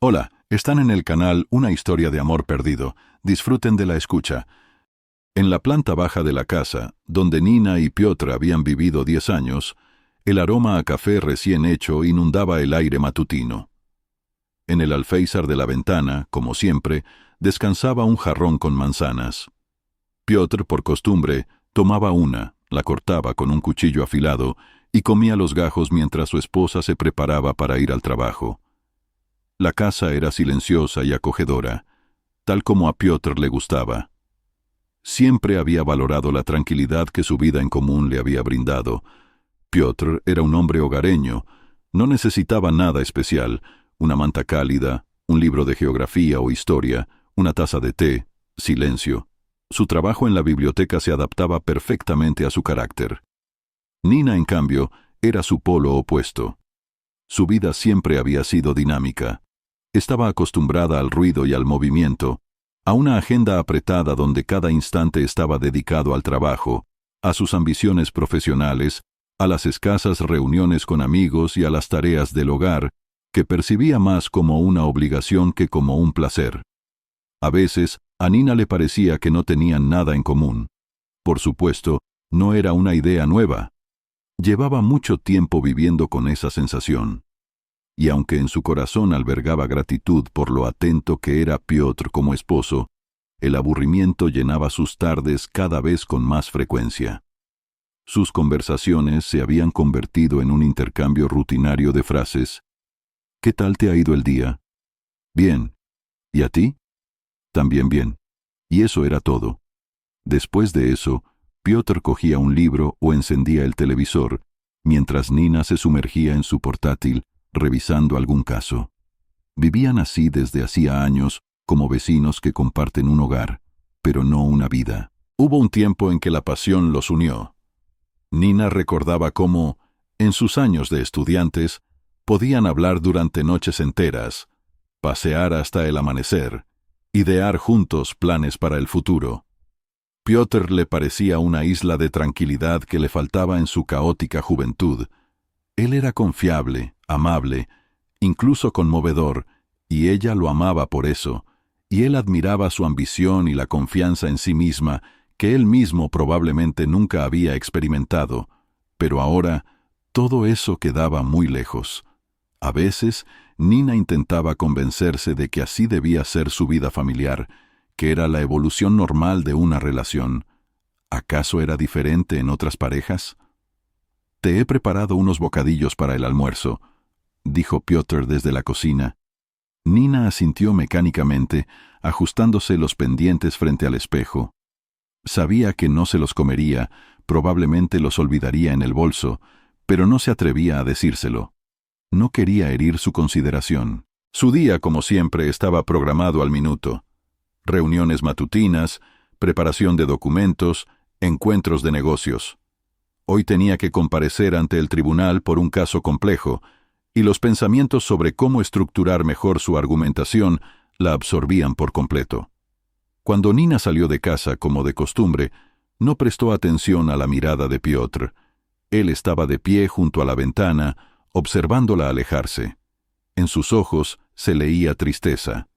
Hola, están en el canal Una historia de amor perdido. Disfruten de la escucha. En la planta baja de la casa, donde Nina y Piotr habían vivido 10 años, el aroma a café recién hecho inundaba el aire matutino. En el alféizar de la ventana, como siempre, descansaba un jarrón con manzanas. Piotr, por costumbre, tomaba una, la cortaba con un cuchillo afilado y comía los gajos mientras su esposa se preparaba para ir al trabajo. La casa era silenciosa y acogedora, tal como a Piotr le gustaba. Siempre había valorado la tranquilidad que su vida en común le había brindado. Piotr era un hombre hogareño, no necesitaba nada especial, una manta cálida, un libro de geografía o historia, una taza de té, silencio. Su trabajo en la biblioteca se adaptaba perfectamente a su carácter. Nina, en cambio, era su polo opuesto. Su vida siempre había sido dinámica. Estaba acostumbrada al ruido y al movimiento, a una agenda apretada donde cada instante estaba dedicado al trabajo, a sus ambiciones profesionales, a las escasas reuniones con amigos y a las tareas del hogar, que percibía más como una obligación que como un placer. A veces, a Nina le parecía que no tenían nada en común. Por supuesto, no era una idea nueva. Llevaba mucho tiempo viviendo con esa sensación. Y aunque en su corazón albergaba gratitud por lo atento que era Piotr como esposo, el aburrimiento llenaba sus tardes cada vez con más frecuencia. Sus conversaciones se habían convertido en un intercambio rutinario de frases. ¿Qué tal te ha ido el día? Bien. ¿Y a ti? También bien. Y eso era todo. Después de eso, Piotr cogía un libro o encendía el televisor, mientras Nina se sumergía en su portátil, revisando algún caso. Vivían así desde hacía años, como vecinos que comparten un hogar, pero no una vida. Hubo un tiempo en que la pasión los unió. Nina recordaba cómo, en sus años de estudiantes, podían hablar durante noches enteras, pasear hasta el amanecer, idear juntos planes para el futuro. Piotr le parecía una isla de tranquilidad que le faltaba en su caótica juventud. Él era confiable, amable, incluso conmovedor, y ella lo amaba por eso, y él admiraba su ambición y la confianza en sí misma, que él mismo probablemente nunca había experimentado, pero ahora todo eso quedaba muy lejos. A veces, Nina intentaba convencerse de que así debía ser su vida familiar, que era la evolución normal de una relación. ¿Acaso era diferente en otras parejas? «Te he preparado unos bocadillos para el almuerzo», dijo Piotr desde la cocina. Nina asintió mecánicamente, ajustándose los pendientes frente al espejo. Sabía que no se los comería, probablemente los olvidaría en el bolso, pero no se atrevía a decírselo. No quería herir su consideración. Su día, como siempre, estaba programado al minuto. Reuniones matutinas, preparación de documentos, encuentros de negocios. Hoy tenía que comparecer ante el tribunal por un caso complejo, y los pensamientos sobre cómo estructurar mejor su argumentación la absorbían por completo. Cuando Nina salió de casa, como de costumbre, no prestó atención a la mirada de Piotr. Él estaba de pie junto a la ventana, observándola alejarse. En sus ojos se leía tristeza.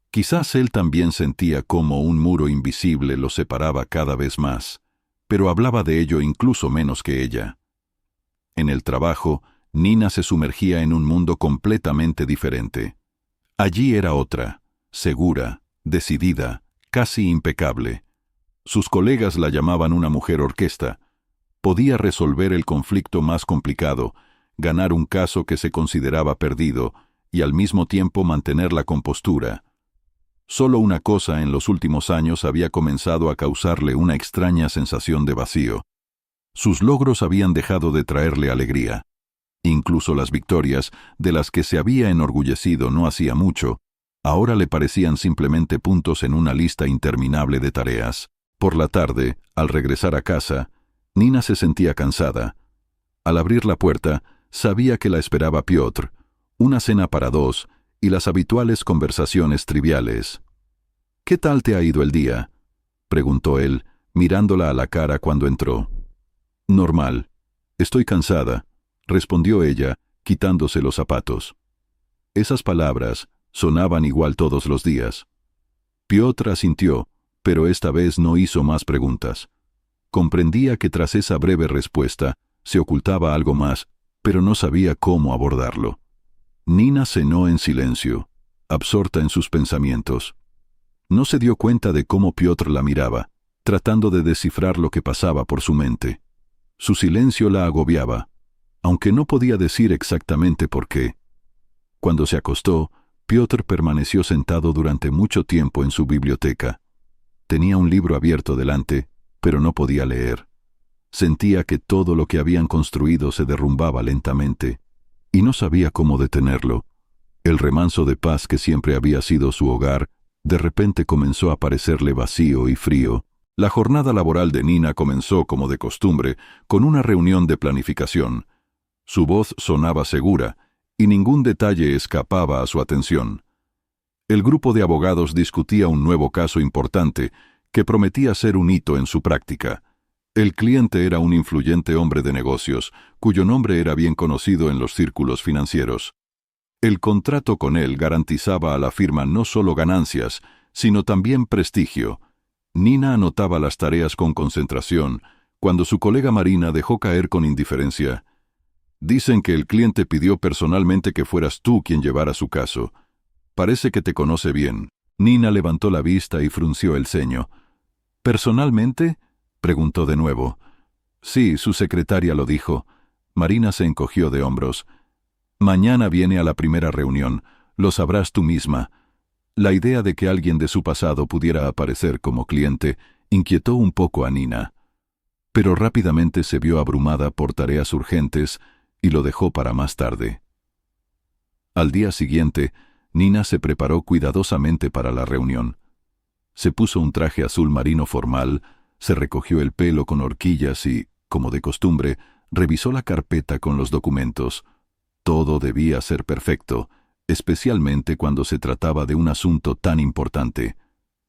Quizás él también sentía cómo un muro invisible los separaba cada vez más, pero hablaba de ello incluso menos que ella. En el trabajo, Nina se sumergía en un mundo completamente diferente. Allí era otra, segura, decidida, casi impecable. Sus colegas la llamaban una mujer orquesta. Podía resolver el conflicto más complicado, ganar un caso que se consideraba perdido y al mismo tiempo mantener la compostura. Solo una cosa en los últimos años había comenzado a causarle una extraña sensación de vacío. Sus logros habían dejado de traerle alegría. Incluso las victorias, de las que se había enorgullecido no hacía mucho, ahora le parecían simplemente puntos en una lista interminable de tareas. Por la tarde, al regresar a casa, Nina se sentía cansada. Al abrir la puerta, sabía que la esperaba Piotr, una cena para dos y las habituales conversaciones triviales. «¿Qué tal te ha ido el día?», preguntó él, mirándola a la cara cuando entró. «Normal. Estoy cansada», respondió ella, quitándose los zapatos. Esas palabras, Sonaban igual todos los días. Piotr asintió, pero esta vez no hizo más preguntas. Comprendía que tras esa breve respuesta se ocultaba algo más, pero no sabía cómo abordarlo. Nina cenó en silencio, absorta en sus pensamientos. No se dio cuenta de cómo Piotr la miraba, tratando de descifrar lo que pasaba por su mente. Su silencio la agobiaba, aunque no podía decir exactamente por qué. Cuando se acostó, Piotr permaneció sentado durante mucho tiempo en su biblioteca. Tenía un libro abierto delante, pero no podía leer. Sentía que todo lo que habían construido se derrumbaba lentamente, y no sabía cómo detenerlo. El remanso de paz que siempre había sido su hogar, de repente comenzó a parecerle vacío y frío. La jornada laboral de Nina comenzó, como de costumbre, con una reunión de planificación. Su voz sonaba segura, y ningún detalle escapaba a su atención. El grupo de abogados discutía un nuevo caso importante que prometía ser un hito en su práctica. El cliente era un influyente hombre de negocios, cuyo nombre era bien conocido en los círculos financieros. El contrato con él garantizaba a la firma no solo ganancias, sino también prestigio. Nina anotaba las tareas con concentración, cuando su colega Marina dejó caer con indiferencia: «Dicen que el cliente pidió personalmente que fueras tú quien llevara su caso. Parece que te conoce bien». Nina levantó la vista y frunció el ceño. «¿Personalmente?», preguntó de nuevo. «Sí, su secretaria lo dijo». Marina se encogió de hombros. «Mañana viene a la primera reunión. Lo sabrás tú misma». La idea de que alguien de su pasado pudiera aparecer como cliente inquietó un poco a Nina. Pero rápidamente se vio abrumada por tareas urgentes y lo dejó para más tarde. Al día siguiente, Nina se preparó cuidadosamente para la reunión. Se puso un traje azul marino formal, se recogió el pelo con horquillas y, como de costumbre, revisó la carpeta con los documentos. Todo debía ser perfecto, especialmente cuando se trataba de un asunto tan importante.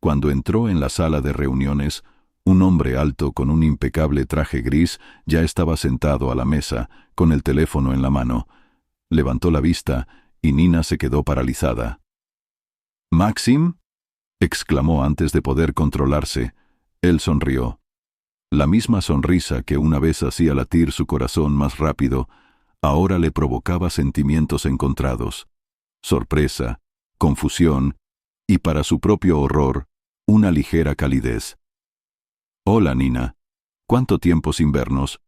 Cuando entró en la sala de reuniones, un hombre alto con un impecable traje gris ya estaba sentado a la mesa, con el teléfono en la mano. Levantó la vista y Nina se quedó paralizada. «¿Maxim?», exclamó antes de poder controlarse. Él sonrió. La misma sonrisa que una vez hacía latir su corazón más rápido, ahora le provocaba sentimientos encontrados: sorpresa, confusión y, para su propio horror, una ligera calidez. «Hola, Nina. ¿Cuánto tiempo sin vernos?».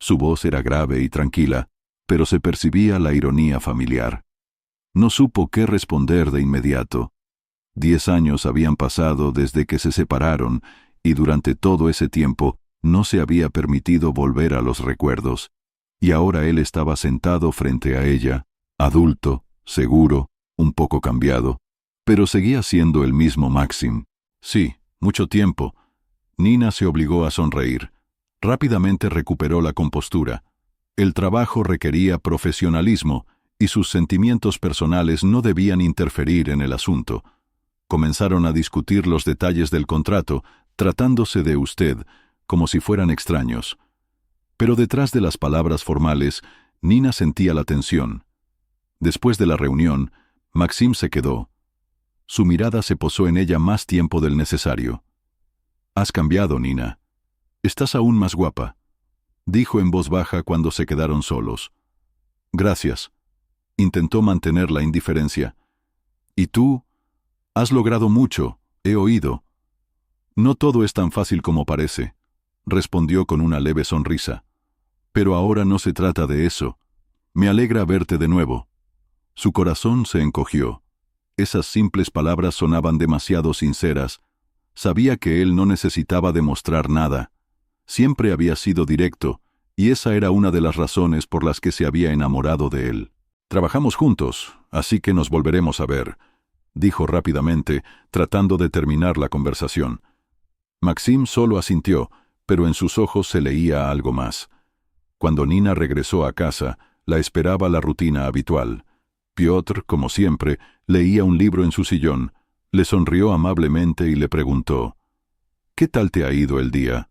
Su voz era grave y tranquila, pero se percibía la ironía familiar. No supo qué responder de inmediato. 10 años habían pasado desde que se separaron, y durante todo ese tiempo no se había permitido volver a los recuerdos. Y ahora él estaba sentado frente a ella, adulto, seguro, un poco cambiado, pero seguía siendo el mismo Maxim. «Sí, mucho tiempo». Nina se obligó a sonreír. Rápidamente recuperó la compostura. El trabajo requería profesionalismo, y sus sentimientos personales no debían interferir en el asunto. Comenzaron a discutir los detalles del contrato, tratándose de usted, como si fueran extraños. Pero detrás de las palabras formales, Nina sentía la tensión. Después de la reunión, Maxim se quedó. Su mirada se posó en ella más tiempo del necesario. «Has cambiado, Nina. Estás aún más guapa», dijo en voz baja cuando se quedaron solos. «Gracias». Intentó mantener la indiferencia. «¿Y tú? Has logrado mucho, he oído». «No todo es tan fácil como parece», respondió con una leve sonrisa. «Pero ahora no se trata de eso. Me alegra verte de nuevo». Su corazón se encogió. Esas simples palabras sonaban demasiado sinceras. Sabía que él no necesitaba demostrar nada. Siempre había sido directo, y esa era una de las razones por las que se había enamorado de él. «Trabajamos juntos, así que nos volveremos a ver», dijo rápidamente, tratando de terminar la conversación. Maxim solo asintió, pero en sus ojos se leía algo más. Cuando Nina regresó a casa, la esperaba la rutina habitual. Piotr, como siempre, leía un libro en su sillón. Le sonrió amablemente y le preguntó: «¿Qué tal te ha ido el día?».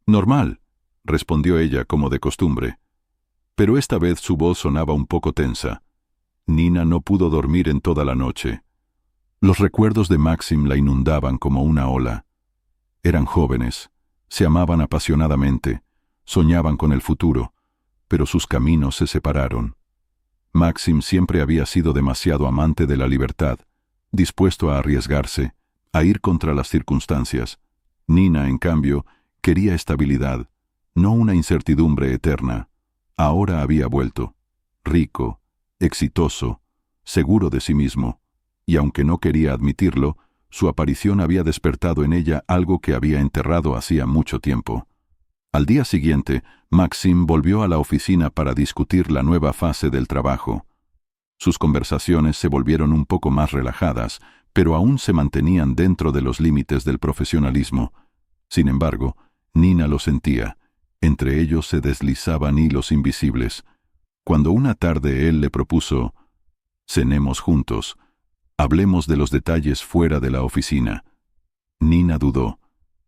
«Normal», respondió ella como de costumbre. Pero esta vez su voz sonaba un poco tensa. Nina no pudo dormir en toda la noche. Los recuerdos de Maxim la inundaban como una ola. Eran jóvenes, se amaban apasionadamente, soñaban con el futuro, pero sus caminos se separaron. Maxim siempre había sido demasiado amante de la libertad, dispuesto a arriesgarse, a ir contra las circunstancias. Nina, en cambio, quería estabilidad, no una incertidumbre eterna. Ahora había vuelto, rico, exitoso, seguro de sí mismo, y aunque no quería admitirlo, su aparición había despertado en ella algo que había enterrado hacía mucho tiempo. Al día siguiente, Maxim volvió a la oficina para discutir la nueva fase del trabajo. Sus conversaciones se volvieron un poco más relajadas, pero aún se mantenían dentro de los límites del profesionalismo. Sin embargo, Nina lo sentía. Entre ellos se deslizaban hilos invisibles. Cuando una tarde él le propuso: «Cenemos juntos. Hablemos de los detalles fuera de la oficina». Nina dudó.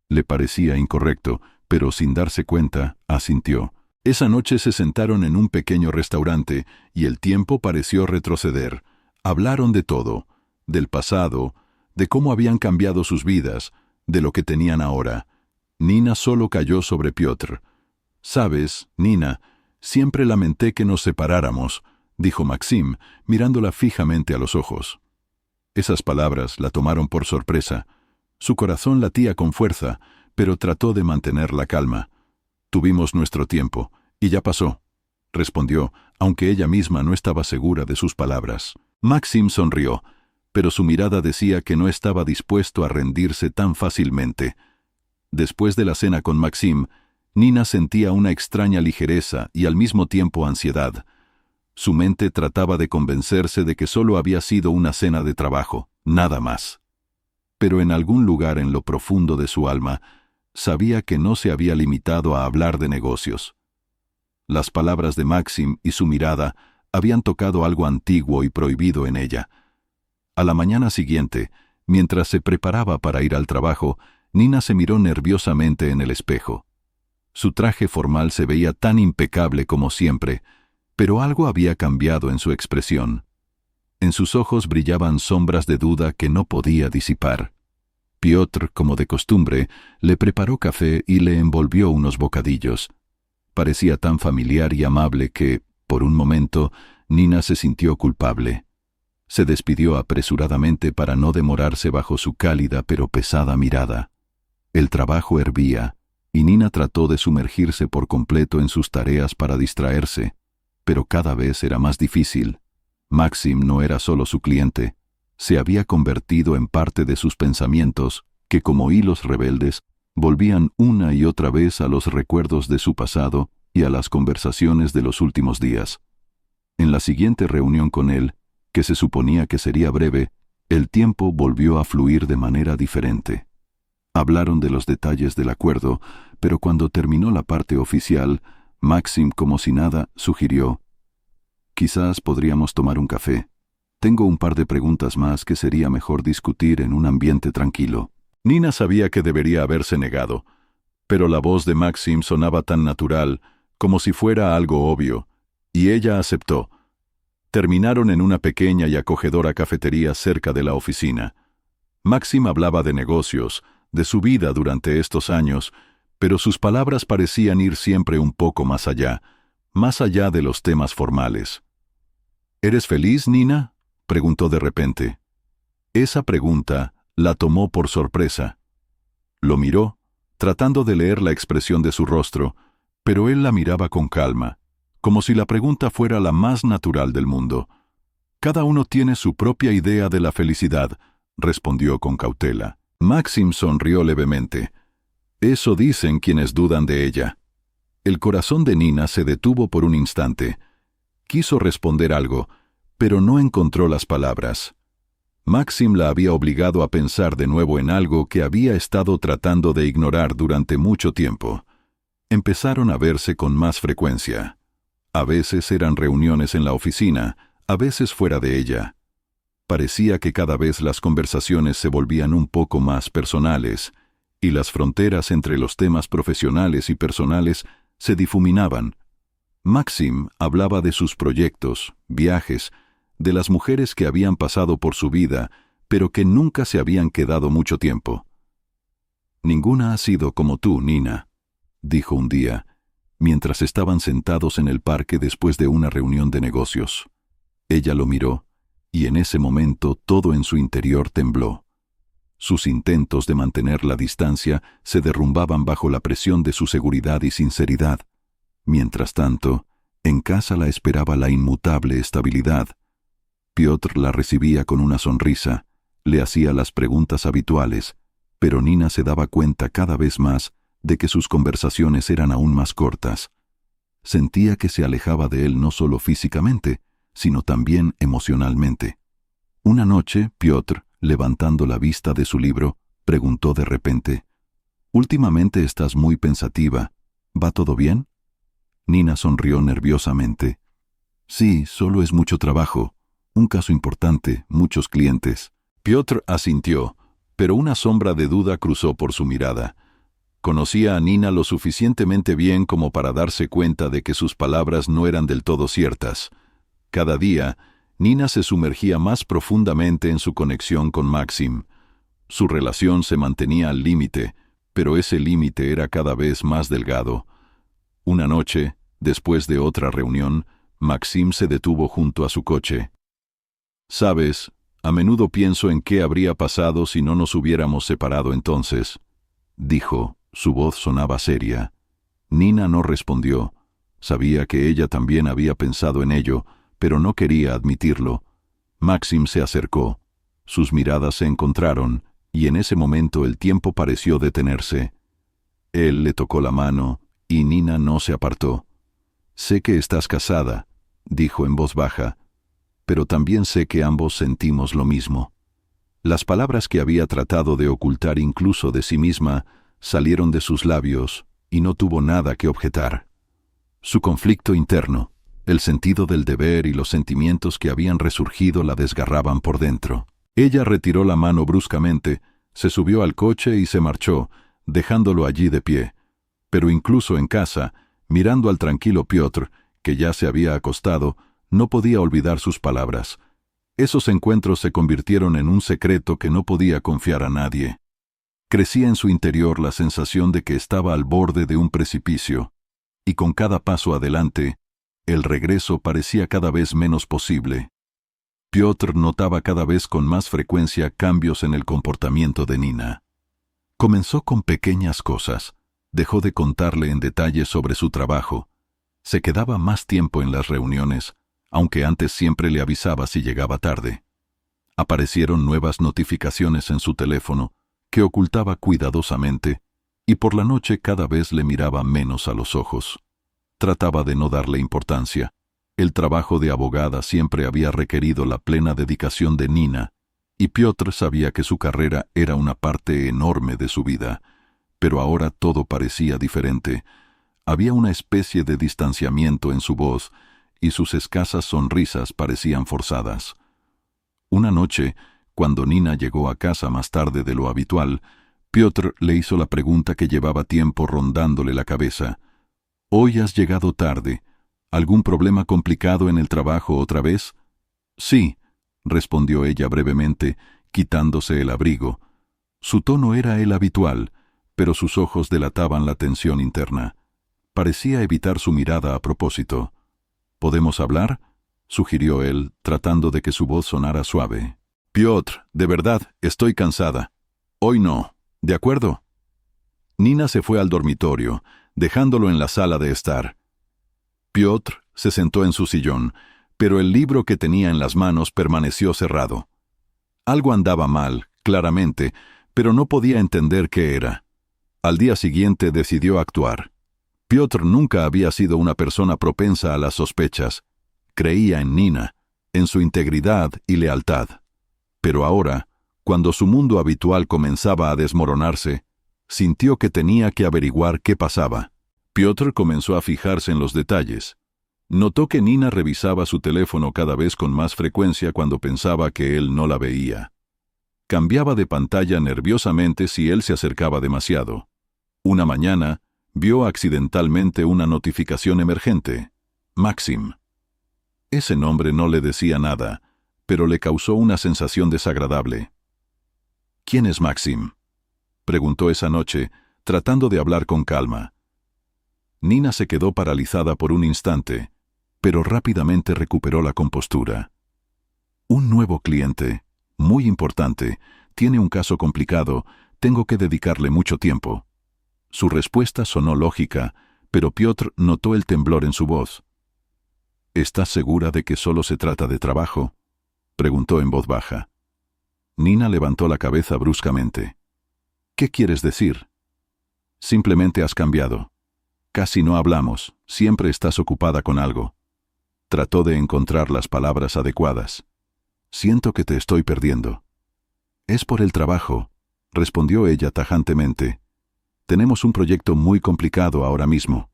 Le parecía incorrecto, pero sin darse cuenta, asintió. Esa noche se sentaron en un pequeño restaurante y el tiempo pareció retroceder. Hablaron de todo, del pasado, de cómo habían cambiado sus vidas, de lo que tenían ahora. Nina solo cayó sobre Piotr. «Sabes, Nina, siempre lamenté que nos separáramos», dijo Maxim, mirándola fijamente a los ojos. Esas palabras la tomaron por sorpresa. Su corazón latía con fuerza, pero trató de mantener la calma. «Tuvimos nuestro tiempo, y ya pasó», respondió, aunque ella misma no estaba segura de sus palabras. Maxim sonrió, pero su mirada decía que no estaba dispuesto a rendirse tan fácilmente. Después de la cena con Maxim, Nina sentía una extraña ligereza y al mismo tiempo ansiedad. Su mente trataba de convencerse de que solo había sido una cena de trabajo, nada más. Pero en algún lugar en lo profundo de su alma, sabía que no se había limitado a hablar de negocios. Las palabras de Maxim y su mirada habían tocado algo antiguo y prohibido en ella. A la mañana siguiente, mientras se preparaba para ir al trabajo, Nina se miró nerviosamente en el espejo. Su traje formal se veía tan impecable como siempre, pero algo había cambiado en su expresión. En sus ojos brillaban sombras de duda que no podía disipar. Piotr, como de costumbre, le preparó café y le envolvió unos bocadillos. Parecía tan familiar y amable que, por un momento, Nina se sintió culpable. Se despidió apresuradamente para no demorarse bajo su cálida pero pesada mirada. El trabajo hervía, y Nina trató de sumergirse por completo en sus tareas para distraerse, pero cada vez era más difícil. Maxim no era solo su cliente, se había convertido en parte de sus pensamientos, que como hilos rebeldes, volvían una y otra vez a los recuerdos de su pasado y a las conversaciones de los últimos días. En la siguiente reunión con él, que se suponía que sería breve, el tiempo volvió a fluir de manera diferente. Hablaron de los detalles del acuerdo, pero cuando terminó la parte oficial, Maxim, como si nada, sugirió: «Quizás podríamos tomar un café. Tengo un par de preguntas más que sería mejor discutir en un ambiente tranquilo». Nina sabía que debería haberse negado, pero la voz de Maxim sonaba tan natural, como si fuera algo obvio, y ella aceptó. Terminaron en una pequeña y acogedora cafetería cerca de la oficina. Maxim hablaba de negocios, de su vida durante estos años, pero sus palabras parecían ir siempre un poco más allá de los temas formales. «¿Eres feliz, Nina?», preguntó de repente. Esa pregunta la tomó por sorpresa. Lo miró, tratando de leer la expresión de su rostro, pero él la miraba con calma, como si la pregunta fuera la más natural del mundo. «Cada uno tiene su propia idea de la felicidad», respondió con cautela. Maxim sonrió levemente. «Eso dicen quienes dudan de ella». El corazón de Nina se detuvo por un instante. Quiso responder algo, pero no encontró las palabras. Maxim la había obligado a pensar de nuevo en algo que había estado tratando de ignorar durante mucho tiempo. Empezaron a verse con más frecuencia. A veces eran reuniones en la oficina, a veces fuera de ella. Parecía que cada vez las conversaciones se volvían un poco más personales, y las fronteras entre los temas profesionales y personales se difuminaban. Maxim hablaba de sus proyectos, viajes, de las mujeres que habían pasado por su vida, pero que nunca se habían quedado mucho tiempo. «Ninguna ha sido como tú, Nina», dijo un día, mientras estaban sentados en el parque después de una reunión de negocios. Ella lo miró, y en ese momento todo en su interior tembló. Sus intentos de mantener la distancia se derrumbaban bajo la presión de su seguridad y sinceridad. Mientras tanto, en casa la esperaba la inmutable estabilidad. Piotr la recibía con una sonrisa, le hacía las preguntas habituales, pero Nina se daba cuenta cada vez más de que sus conversaciones eran aún más cortas. Sentía que se alejaba de él no solo físicamente, sino también emocionalmente. Una noche, Piotr, levantando la vista de su libro, preguntó de repente: «Últimamente estás muy pensativa. ¿Va todo bien?» Nina sonrió nerviosamente. «Sí, solo es mucho trabajo. Un caso importante, muchos clientes». Piotr asintió, pero una sombra de duda cruzó por su mirada. Conocía a Nina lo suficientemente bien como para darse cuenta de que sus palabras no eran del todo ciertas. Cada día, Nina se sumergía más profundamente en su conexión con Maxim. Su relación se mantenía al límite, pero ese límite era cada vez más delgado. Una noche, después de otra reunión, Maxim se detuvo junto a su coche. «Sabes, a menudo pienso en qué habría pasado si no nos hubiéramos separado entonces», dijo. Su voz sonaba seria. Nina no respondió. Sabía que ella también había pensado en ello, pero no quería admitirlo. Maxim se acercó. Sus miradas se encontraron, y en ese momento el tiempo pareció detenerse. Él le tocó la mano, y Nina no se apartó. «Sé que estás casada», dijo en voz baja, «pero también sé que ambos sentimos lo mismo». Las palabras que había tratado de ocultar incluso de sí misma salieron de sus labios, y no tuvo nada que objetar. Su conflicto interno, el sentido del deber y los sentimientos que habían resurgido la desgarraban por dentro. Ella retiró la mano bruscamente, se subió al coche y se marchó, dejándolo allí de pie. Pero incluso en casa, mirando al tranquilo Piotr, que ya se había acostado, no podía olvidar sus palabras. Esos encuentros se convirtieron en un secreto que no podía confiar a nadie. Crecía en su interior la sensación de que estaba al borde de un precipicio, y con cada paso adelante, el regreso parecía cada vez menos posible. Piotr notaba cada vez con más frecuencia cambios en el comportamiento de Nina. Comenzó con pequeñas cosas. Dejó de contarle en detalle sobre su trabajo. Se quedaba más tiempo en las reuniones, aunque antes siempre le avisaba si llegaba tarde. Aparecieron nuevas notificaciones en su teléfono, que ocultaba cuidadosamente, y por la noche cada vez le miraba menos a los ojos. Trataba de no darle importancia. El trabajo de abogada siempre había requerido la plena dedicación de Nina, y Piotr sabía que su carrera era una parte enorme de su vida, pero ahora todo parecía diferente. Había una especie de distanciamiento en su voz, y sus escasas sonrisas parecían forzadas. Una noche, cuando Nina llegó a casa más tarde de lo habitual, Piotr le hizo la pregunta que llevaba tiempo rondándole la cabeza. «Hoy has llegado tarde. ¿Algún problema complicado en el trabajo otra vez?» «Sí», respondió ella brevemente, quitándose el abrigo. Su tono era el habitual, pero sus ojos delataban la tensión interna. Parecía evitar su mirada a propósito. «¿Podemos hablar?», sugirió él, tratando de que su voz sonara suave. «Piotr, de verdad, estoy cansada. Hoy no, ¿de acuerdo?» Nina se fue al dormitorio, dejándolo en la sala de estar. Piotr se sentó en su sillón, pero el libro que tenía en las manos permaneció cerrado. Algo andaba mal, claramente, pero no podía entender qué era. Al día siguiente decidió actuar. Piotr nunca había sido una persona propensa a las sospechas. Creía en Nina, en su integridad y lealtad. Pero ahora, cuando su mundo habitual comenzaba a desmoronarse, sintió que tenía que averiguar qué pasaba. Piotr comenzó a fijarse en los detalles. Notó que Nina revisaba su teléfono cada vez con más frecuencia cuando pensaba que él no la veía. Cambiaba de pantalla nerviosamente si él se acercaba demasiado. Una mañana, vio accidentalmente una notificación emergente. Maxim. Ese nombre no le decía nada, pero le causó una sensación desagradable. «¿Quién es Maxim?», preguntó esa noche, tratando de hablar con calma. Nina se quedó paralizada por un instante, pero rápidamente recuperó la compostura. «Un nuevo cliente, muy importante, tiene un caso complicado, tengo que dedicarle mucho tiempo». Su respuesta sonó lógica, pero Piotr notó el temblor en su voz. «¿Estás segura de que solo se trata de trabajo?», preguntó en voz baja. Nina levantó la cabeza bruscamente. «¿Qué quieres decir?». «Simplemente has cambiado. Casi no hablamos, siempre estás ocupada con algo». Trató de encontrar las palabras adecuadas. «Siento que te estoy perdiendo». «Es por el trabajo», respondió ella tajantemente. «Tenemos un proyecto muy complicado ahora mismo».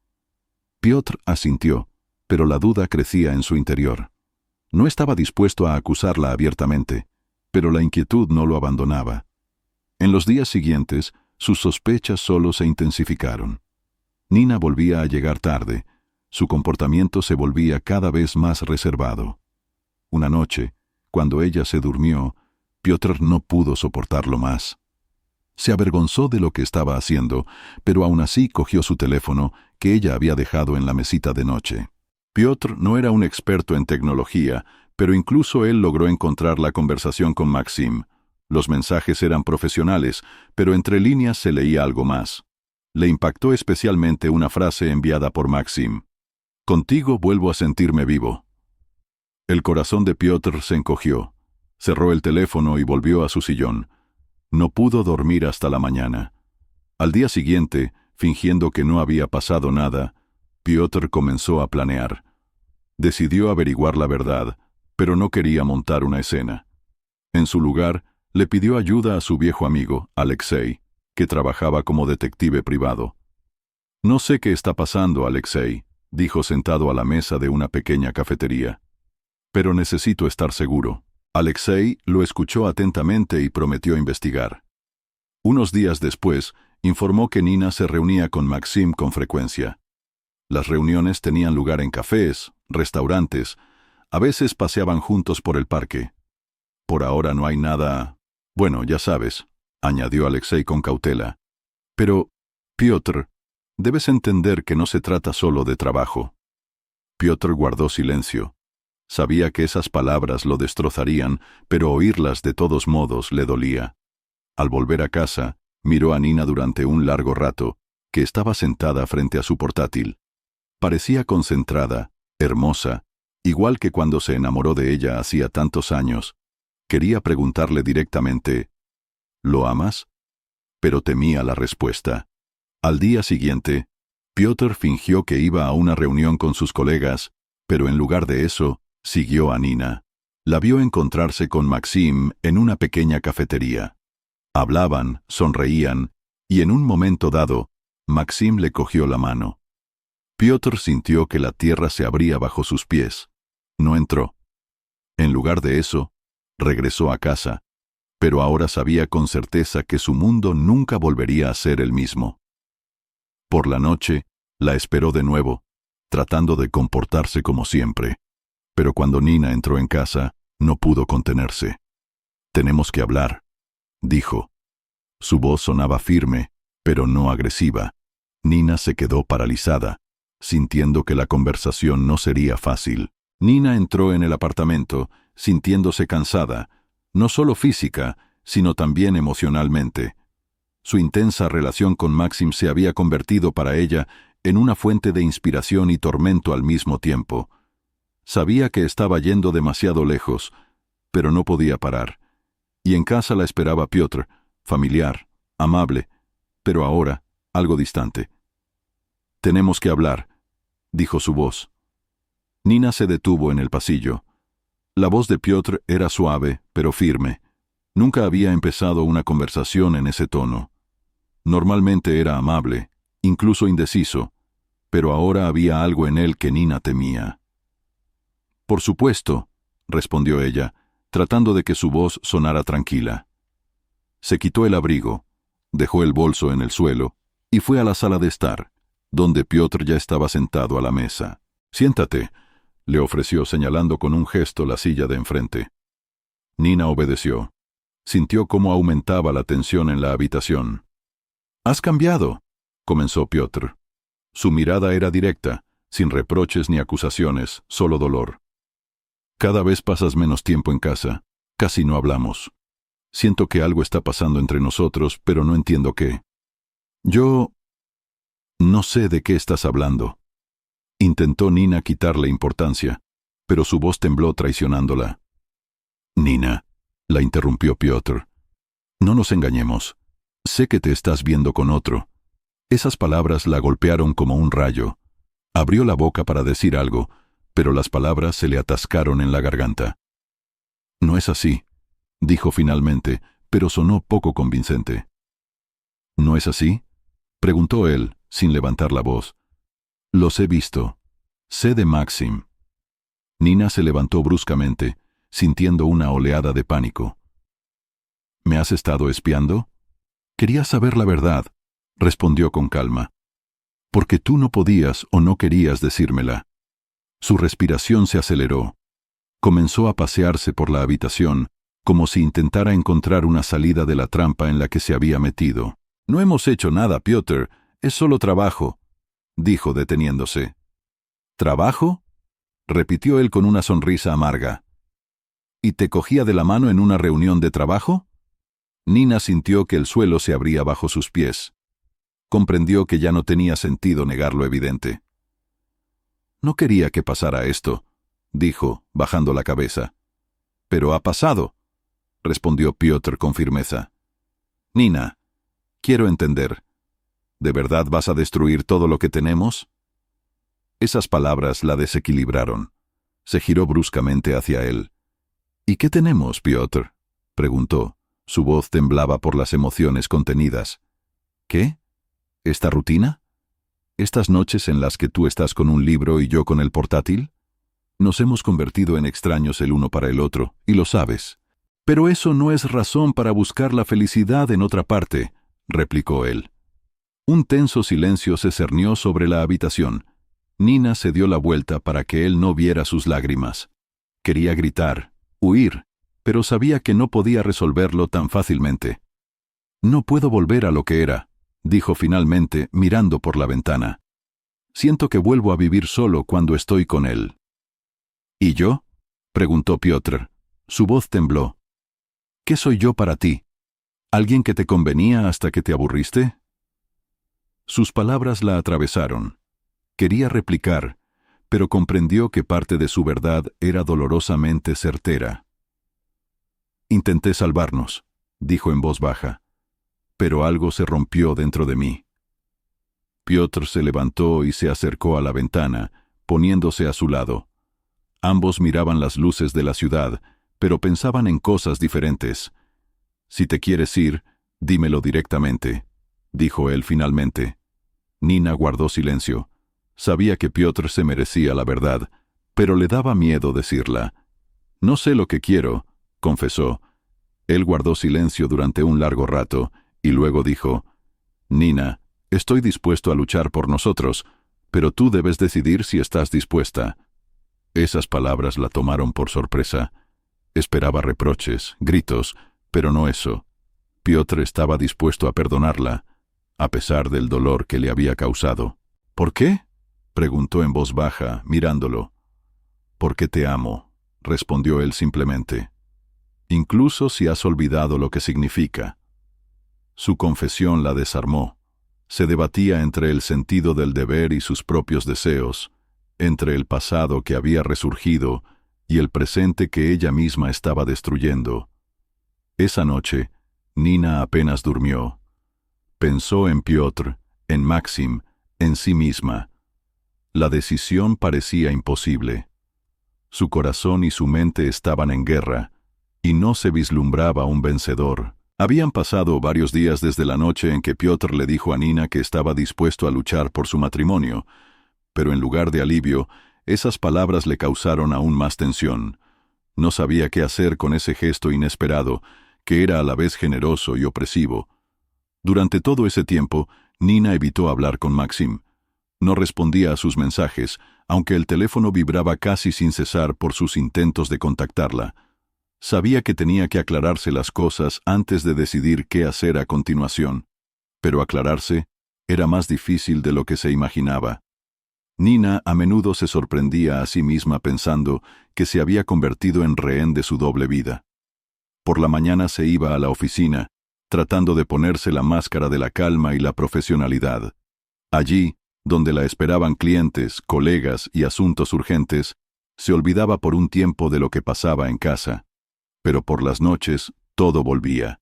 Piotr asintió, pero la duda crecía en su interior. No estaba dispuesto a acusarla abiertamente, pero la inquietud no lo abandonaba. En los días siguientes, sus sospechas solo se intensificaron. Nina volvía a llegar tarde. Su comportamiento se volvía cada vez más reservado. Una noche, cuando ella se durmió, Piotr no pudo soportarlo más. Se avergonzó de lo que estaba haciendo, pero aún así cogió su teléfono, que ella había dejado en la mesita de noche. Piotr no era un experto en tecnología, pero incluso él logró encontrar la conversación con Maxim. Los mensajes eran profesionales, pero entre líneas se leía algo más. Le impactó especialmente una frase enviada por Maxim. «Contigo vuelvo a sentirme vivo». El corazón de Piotr se encogió. Cerró el teléfono y volvió a su sillón. No pudo dormir hasta la mañana. Al día siguiente, fingiendo que no había pasado nada, Piotr comenzó a planear. Decidió averiguar la verdad, pero no quería montar una escena. En su lugar, le pidió ayuda a su viejo amigo, Alexei, que trabajaba como detective privado. «No sé qué está pasando, Alexei», dijo sentado a la mesa de una pequeña cafetería. «Pero necesito estar seguro». Alexei lo escuchó atentamente y prometió investigar. Unos días después, informó que Nina se reunía con Maxim con frecuencia. Las reuniones tenían lugar en cafés, restaurantes, a veces paseaban juntos por el parque. «Por ahora no hay nada... Bueno, ya sabes», añadió Alexei con cautela. «Pero, Piotr, debes entender que no se trata solo de trabajo». Piotr guardó silencio. Sabía que esas palabras lo destrozarían, pero oírlas de todos modos le dolía. Al volver a casa, miró a Nina durante un largo rato, que estaba sentada frente a su portátil. Parecía concentrada, hermosa, igual que cuando se enamoró de ella hacía tantos años. Quería preguntarle directamente, «¿Lo amas?», pero temía la respuesta. Al día siguiente, Piotr fingió que iba a una reunión con sus colegas, pero en lugar de eso, siguió a Nina. La vio encontrarse con Maxim en una pequeña cafetería. Hablaban, sonreían, y en un momento dado, Maxim le cogió la mano. Piotr sintió que la tierra se abría bajo sus pies. No entró. En lugar de eso, regresó a casa, pero ahora sabía con certeza que su mundo nunca volvería a ser el mismo. Por la noche, la esperó de nuevo, tratando de comportarse como siempre. Pero cuando Nina entró en casa, no pudo contenerse. «Tenemos que hablar», dijo. Su voz sonaba firme, pero no agresiva. Nina se quedó paralizada, sintiendo que la conversación no sería fácil. Nina entró en el apartamento, sintiéndose cansada, no solo física, sino también emocionalmente. Su intensa relación con Maxim se había convertido para ella en una fuente de inspiración y tormento al mismo tiempo. Sabía que estaba yendo demasiado lejos, pero no podía parar. Y en casa la esperaba Piotr, familiar, amable, pero ahora algo distante. «Tenemos que hablar», dijo su voz. Nina se detuvo en el pasillo. La voz de Piotr era suave, pero firme. Nunca había empezado una conversación en ese tono. Normalmente era amable, incluso indeciso, pero ahora había algo en él que Nina temía. «Por supuesto», respondió ella, tratando de que su voz sonara tranquila. Se quitó el abrigo, dejó el bolso en el suelo y fue a la sala de estar, donde Piotr ya estaba sentado a la mesa. «Siéntate», le ofreció señalando con un gesto la silla de enfrente. Nina obedeció. Sintió cómo aumentaba la tensión en la habitación. «Has cambiado», comenzó Piotr. Su mirada era directa, sin reproches ni acusaciones, solo dolor. «Cada vez pasas menos tiempo en casa. Casi no hablamos. Siento que algo está pasando entre nosotros, pero no entiendo qué. Yo... no sé de qué estás hablando». Intentó Nina quitarle importancia, pero su voz tembló traicionándola. «Nina», la interrumpió Piotr, «no nos engañemos. Sé que te estás viendo con otro». Esas palabras la golpearon como un rayo. Abrió la boca para decir algo, pero las palabras se le atascaron en la garganta. «No es así», dijo finalmente, pero sonó poco convincente. «¿No es así?», preguntó él, sin levantar la voz. «Los he visto. Sé de Maxim». Nina se levantó bruscamente, sintiendo una oleada de pánico. «¿Me has estado espiando?». «Quería saber la verdad», respondió con calma. «Porque tú no podías o no querías decírmela». Su respiración se aceleró. Comenzó a pasearse por la habitación, como si intentara encontrar una salida de la trampa en la que se había metido. «No hemos hecho nada, Piotr. Es solo trabajo», dijo deteniéndose. «¿Trabajo?», repitió él con una sonrisa amarga. «¿Y te cogía de la mano en una reunión de trabajo?». Nina sintió que el suelo se abría bajo sus pies. Comprendió que ya no tenía sentido negar lo evidente. «No quería que pasara esto», dijo, bajando la cabeza. «Pero ha pasado», respondió Piotr con firmeza. «Nina, quiero entender. ¿De verdad vas a destruir todo lo que tenemos?». Esas palabras la desequilibraron. Se giró bruscamente hacia él. «¿Y qué tenemos, Piotr?», preguntó. Su voz temblaba por las emociones contenidas. «¿Qué? ¿Esta rutina? ¿Estas noches en las que tú estás con un libro y yo con el portátil? Nos hemos convertido en extraños el uno para el otro, y lo sabes. Pero eso no es razón para buscar la felicidad en otra parte», replicó él. Un tenso silencio se cernió sobre la habitación. Nina se dio la vuelta para que él no viera sus lágrimas. Quería gritar, huir, pero sabía que no podía resolverlo tan fácilmente. «No puedo volver a lo que era», dijo finalmente, mirando por la ventana. «Siento que vuelvo a vivir solo cuando estoy con él». «¿Y yo?», preguntó Piotr. Su voz tembló. «¿Qué soy yo para ti? ¿Alguien que te convenía hasta que te aburriste?». Sus palabras la atravesaron. Quería replicar, pero comprendió que parte de su verdad era dolorosamente certera. «Intenté salvarnos», dijo en voz baja, «pero algo se rompió dentro de mí». Piotr se levantó y se acercó a la ventana, poniéndose a su lado. Ambos miraban las luces de la ciudad, pero pensaban en cosas diferentes. «Si te quieres ir, dímelo directamente», dijo él finalmente. Nina guardó silencio. Sabía que Piotr se merecía la verdad, pero le daba miedo decirla. «No sé lo que quiero», confesó. Él guardó silencio durante un largo rato, y luego dijo: «Nina, estoy dispuesto a luchar por nosotros, pero tú debes decidir si estás dispuesta». Esas palabras la tomaron por sorpresa. Esperaba reproches, gritos, pero no eso. Piotr estaba dispuesto a perdonarla, a pesar del dolor que le había causado. «¿Por qué?», preguntó en voz baja, mirándolo. «Porque te amo», respondió él simplemente. «Incluso si has olvidado lo que significa». Su confesión la desarmó. Se debatía entre el sentido del deber y sus propios deseos, entre el pasado que había resurgido y el presente que ella misma estaba destruyendo. Esa noche, Nina apenas durmió. Pensó en Piotr, en Maxim, en sí misma. La decisión parecía imposible. Su corazón y su mente estaban en guerra, y no se vislumbraba un vencedor. Habían pasado varios días desde la noche en que Piotr le dijo a Nina que estaba dispuesto a luchar por su matrimonio, pero en lugar de alivio, esas palabras le causaron aún más tensión. No sabía qué hacer con ese gesto inesperado, que era a la vez generoso y opresivo. Durante todo ese tiempo, Nina evitó hablar con Maxim. No respondía a sus mensajes, aunque el teléfono vibraba casi sin cesar por sus intentos de contactarla. Sabía que tenía que aclararse las cosas antes de decidir qué hacer a continuación, pero aclararse era más difícil de lo que se imaginaba. Nina a menudo se sorprendía a sí misma pensando que se había convertido en rehén de su doble vida. Por la mañana se iba a la oficina, tratando de ponerse la máscara de la calma y la profesionalidad. Allí, donde la esperaban clientes, colegas y asuntos urgentes, se olvidaba por un tiempo de lo que pasaba en casa. Pero por las noches, todo volvía.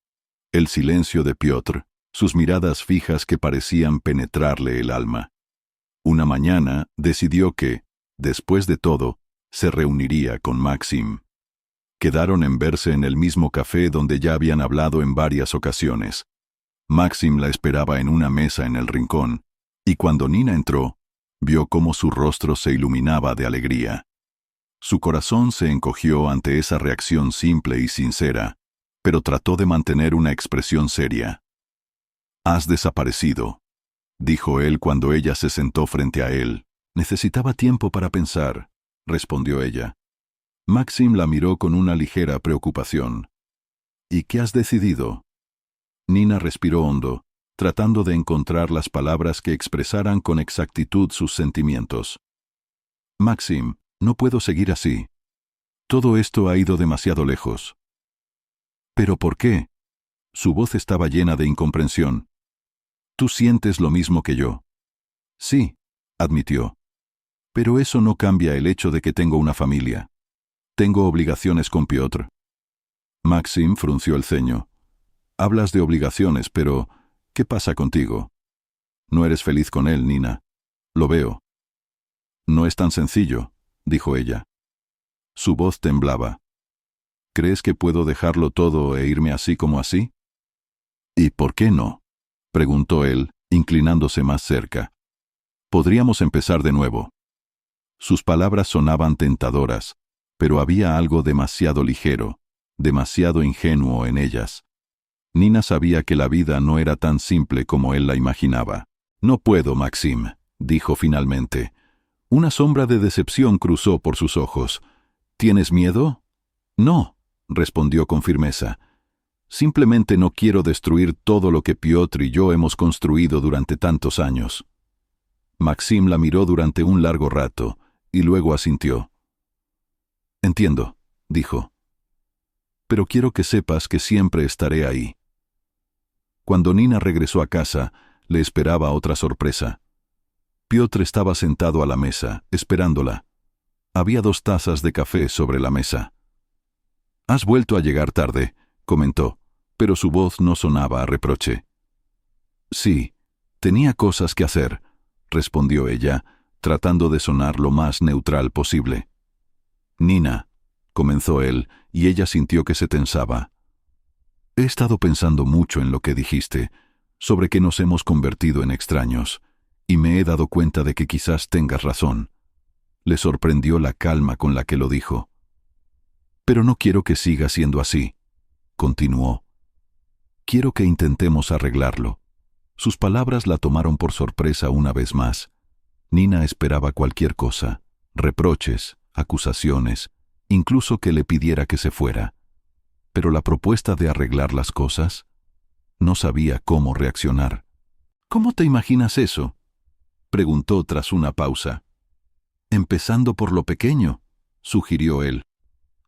El silencio de Piotr, sus miradas fijas que parecían penetrarle el alma. Una mañana decidió que, después de todo, se reuniría con Maxim. Quedaron en verse en el mismo café donde ya habían hablado en varias ocasiones. Maxim la esperaba en una mesa en el rincón, y cuando Nina entró, vio cómo su rostro se iluminaba de alegría. Su corazón se encogió ante esa reacción simple y sincera, pero trató de mantener una expresión seria. «Has desaparecido», dijo él cuando ella se sentó frente a él. «Necesitaba tiempo para pensar», respondió ella. Maxim la miró con una ligera preocupación. «¿Y qué has decidido?» Nina respiró hondo, tratando de encontrar las palabras que expresaran con exactitud sus sentimientos. «Maxim, no puedo seguir así. Todo esto ha ido demasiado lejos». «¿Pero por qué?» Su voz estaba llena de incomprensión. «Tú sientes lo mismo que yo». «Sí», admitió. «Pero eso no cambia el hecho de que tengo una familia. Tengo obligaciones con Piotr». Maxim frunció el ceño. «Hablas de obligaciones, pero ¿qué pasa contigo? No eres feliz con él, Nina. Lo veo». «No es tan sencillo», dijo ella. Su voz temblaba. «¿Crees que puedo dejarlo todo e irme así como así?» «¿Y por qué no?», preguntó él, inclinándose más cerca. «Podríamos empezar de nuevo». Sus palabras sonaban tentadoras, pero había algo demasiado ligero, demasiado ingenuo en ellas. Nina sabía que la vida no era tan simple como él la imaginaba. «No puedo, Maxim», dijo finalmente. Una sombra de decepción cruzó por sus ojos. «¿Tienes miedo?» «No», respondió con firmeza. «Simplemente no quiero destruir todo lo que Piotr y yo hemos construido durante tantos años». Maxim la miró durante un largo rato, y luego asintió. «Entiendo», dijo. «Pero quiero que sepas que siempre estaré ahí». Cuando Nina regresó a casa, le esperaba otra sorpresa. Piotr estaba sentado a la mesa, esperándola. Había 2 tazas de café sobre la mesa. «Has vuelto a llegar tarde», comentó, pero su voz no sonaba a reproche. «Sí, tenía cosas que hacer», respondió ella, tratando de sonar lo más neutral posible. «Nina», comenzó él, y ella sintió que se tensaba. «He estado pensando mucho en lo que dijiste, sobre que nos hemos convertido en extraños, y me he dado cuenta de que quizás tengas razón». Le sorprendió la calma con la que lo dijo. «Pero no quiero que siga siendo así», continuó. «Quiero que intentemos arreglarlo». Sus palabras la tomaron por sorpresa una vez más. Nina esperaba cualquier cosa, reproches, acusaciones, incluso que le pidiera que se fuera. Pero la propuesta de arreglar las cosas, no sabía cómo reaccionar. «¿Cómo te imaginas eso?», preguntó tras una pausa. «Empezando por lo pequeño», sugirió él.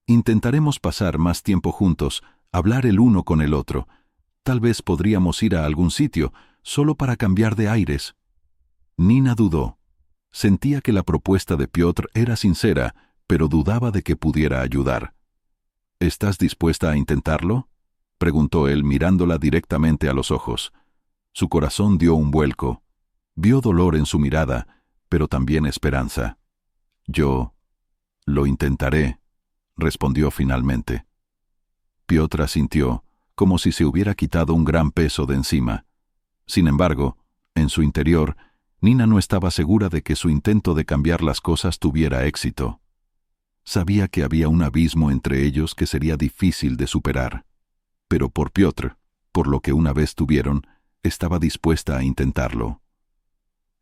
«Intentaremos pasar más tiempo juntos, hablar el uno con el otro. Tal vez podríamos ir a algún sitio, solo para cambiar de aires». Nina dudó. Sentía que la propuesta de Piotr era sincera, pero dudaba de que pudiera ayudar. «¿Estás dispuesta a intentarlo?», preguntó él mirándola directamente a los ojos. Su corazón dio un vuelco. Vio dolor en su mirada, pero también esperanza. «Yo lo intentaré», respondió finalmente. Piotr asintió, como si se hubiera quitado un gran peso de encima. Sin embargo, en su interior, Nina no estaba segura de que su intento de cambiar las cosas tuviera éxito. Sabía que había un abismo entre ellos que sería difícil de superar. Pero por Piotr, por lo que una vez tuvieron, estaba dispuesta a intentarlo.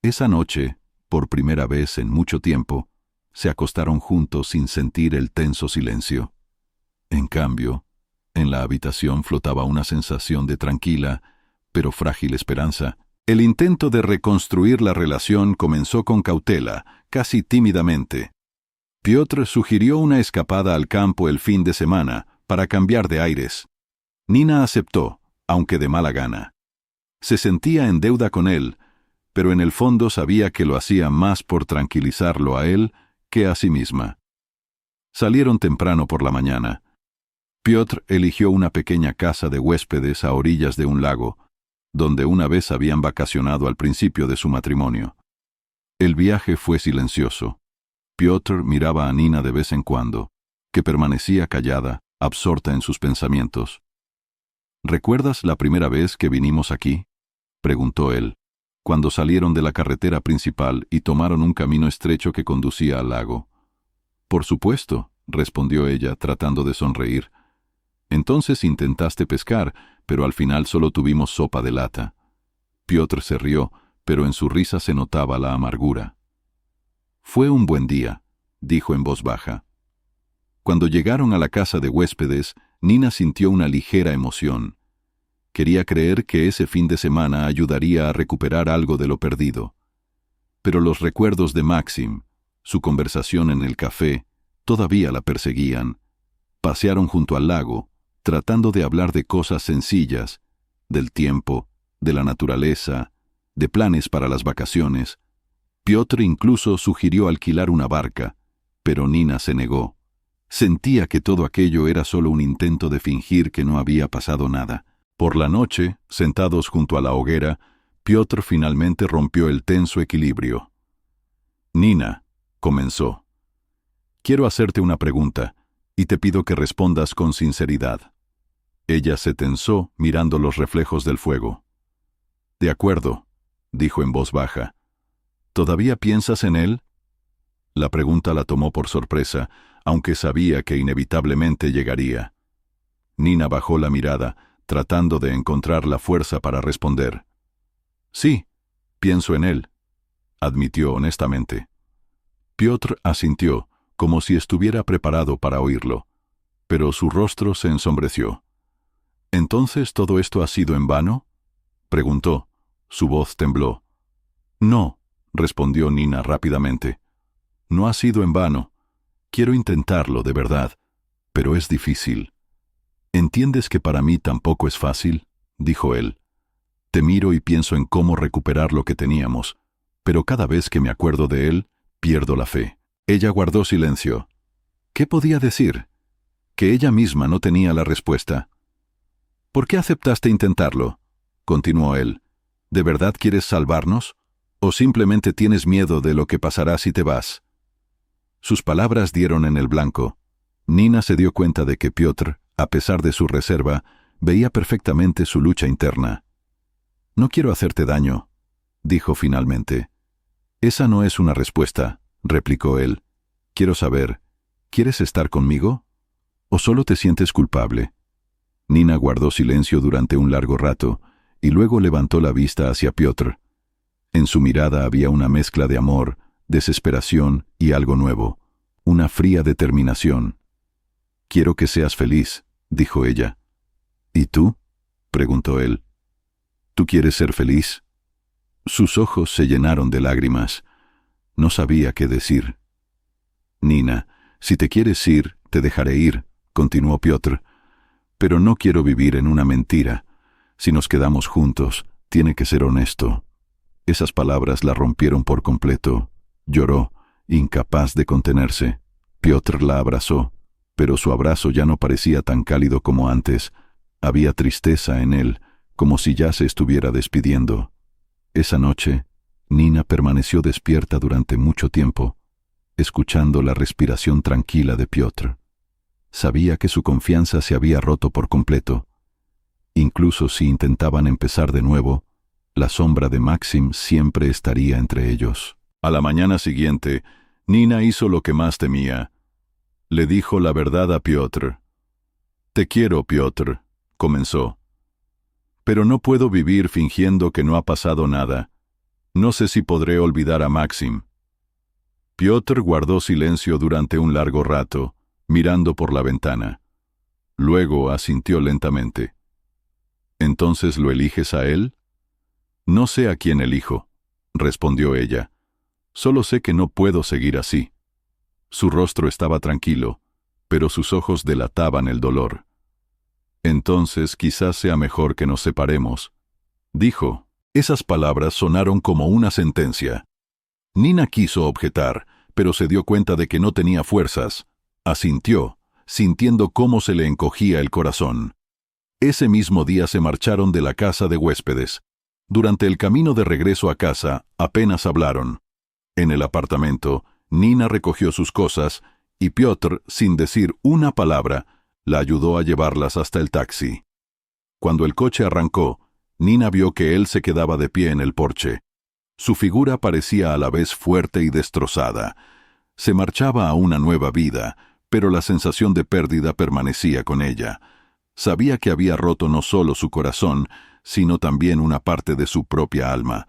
Esa noche, por primera vez en mucho tiempo, se acostaron juntos sin sentir el tenso silencio. En cambio, en la habitación flotaba una sensación de tranquila, pero frágil esperanza. El intento de reconstruir la relación comenzó con cautela, casi tímidamente. Piotr sugirió una escapada al campo el fin de semana, para cambiar de aires. Nina aceptó, aunque de mala gana. Se sentía en deuda con él, pero en el fondo sabía que lo hacía más por tranquilizarlo a él que a sí misma. Salieron temprano por la mañana. Piotr eligió una pequeña casa de huéspedes a orillas de un lago, donde una vez habían vacacionado al principio de su matrimonio. El viaje fue silencioso. Piotr miraba a Nina de vez en cuando, que permanecía callada, absorta en sus pensamientos. ¿Recuerdas la primera vez que vinimos aquí?, preguntó él, cuando salieron de la carretera principal y tomaron un camino estrecho que conducía al lago. Por supuesto, respondió ella, tratando de sonreír. Entonces intentaste pescar, pero al final solo tuvimos sopa de lata. Piotr se rió, pero en su risa se notaba la amargura. Fue un buen día, dijo en voz baja. Cuando llegaron a la casa de huéspedes, Nina sintió una ligera emoción. Quería creer que ese fin de semana ayudaría a recuperar algo de lo perdido. Pero los recuerdos de Maxim, su conversación en el café, todavía la perseguían. Pasearon junto al lago, tratando de hablar de cosas sencillas, del tiempo, de la naturaleza, de planes para las vacaciones. Piotr incluso sugirió alquilar una barca, pero Nina se negó. Sentía que todo aquello era solo un intento de fingir que no había pasado nada. Por la noche, sentados junto a la hoguera, Piotr finalmente rompió el tenso equilibrio. Nina, comenzó. Quiero hacerte una pregunta, y te pido que respondas con sinceridad. Ella se tensó mirando los reflejos del fuego. De acuerdo, dijo en voz baja. ¿Todavía piensas en él? La pregunta la tomó por sorpresa, aunque sabía que inevitablemente llegaría. Nina bajó la mirada, tratando de encontrar la fuerza para responder. Sí, pienso en él, admitió honestamente. Piotr asintió, como si estuviera preparado para oírlo, pero su rostro se ensombreció. ¿Entonces todo esto ha sido en vano?, preguntó. Su voz tembló. No, respondió Nina rápidamente. No ha sido en vano. Quiero intentarlo, de verdad, pero es difícil. ¿Entiendes que para mí tampoco es fácil?, dijo él. Te miro y pienso en cómo recuperar lo que teníamos, pero cada vez que me acuerdo de él, pierdo la fe. Ella guardó silencio. ¿Qué podía decir? Que ella misma no tenía la respuesta. ¿Por qué aceptaste intentarlo?, continuó él. ¿De verdad quieres salvarnos? ¿O simplemente tienes miedo de lo que pasará si te vas? Sus palabras dieron en el blanco. Nina se dio cuenta de que Piotr, a pesar de su reserva, veía perfectamente su lucha interna. No quiero hacerte daño, dijo finalmente. Esa no es una respuesta, replicó él. Quiero saber, ¿quieres estar conmigo? ¿O solo te sientes culpable? Nina guardó silencio durante un largo rato, y luego levantó la vista hacia Piotr. En su mirada había una mezcla de amor, desesperación y algo nuevo, una fría determinación. Quiero que seas feliz, dijo ella. ¿Y tú?, preguntó él. ¿Tú quieres ser feliz? Sus ojos se llenaron de lágrimas. No sabía qué decir. Nina, si te quieres ir, te dejaré ir, continuó Piotr. Pero no quiero vivir en una mentira. Si nos quedamos juntos, tiene que ser honesto. Esas palabras la rompieron por completo. Lloró, incapaz de contenerse. Piotr la abrazó, pero su abrazo ya no parecía tan cálido como antes. Había tristeza en él, como si ya se estuviera despidiendo. Esa noche, Nina permaneció despierta durante mucho tiempo, escuchando la respiración tranquila de Piotr. Sabía que su confianza se había roto por completo. Incluso si intentaban empezar de nuevo, la sombra de Maxim siempre estaría entre ellos. A la mañana siguiente, Nina hizo lo que más temía. Le dijo la verdad a Piotr. «Te quiero, Piotr», comenzó. «Pero no puedo vivir fingiendo que no ha pasado nada. No sé si podré olvidar a Maxim». Piotr guardó silencio durante un largo rato, mirando por la ventana. Luego asintió lentamente. ¿Entonces lo eliges a él? No sé a quién elijo, respondió ella. Solo sé que no puedo seguir así. Su rostro estaba tranquilo, pero sus ojos delataban el dolor. Entonces quizás sea mejor que nos separemos, dijo. Esas palabras sonaron como una sentencia. Nina quiso objetar, pero se dio cuenta de que no tenía fuerzas. Asintió, sintiendo cómo se le encogía el corazón. Ese mismo día se marcharon de la casa de huéspedes. Durante el camino de regreso a casa, apenas hablaron. En el apartamento, Nina recogió sus cosas y Piotr, sin decir una palabra, la ayudó a llevarlas hasta el taxi. Cuando el coche arrancó, Nina vio que él se quedaba de pie en el porche. Su figura parecía a la vez fuerte y destrozada. Se marchaba a una nueva vida, pero la sensación de pérdida permanecía con ella. Sabía que había roto no solo su corazón, sino también una parte de su propia alma.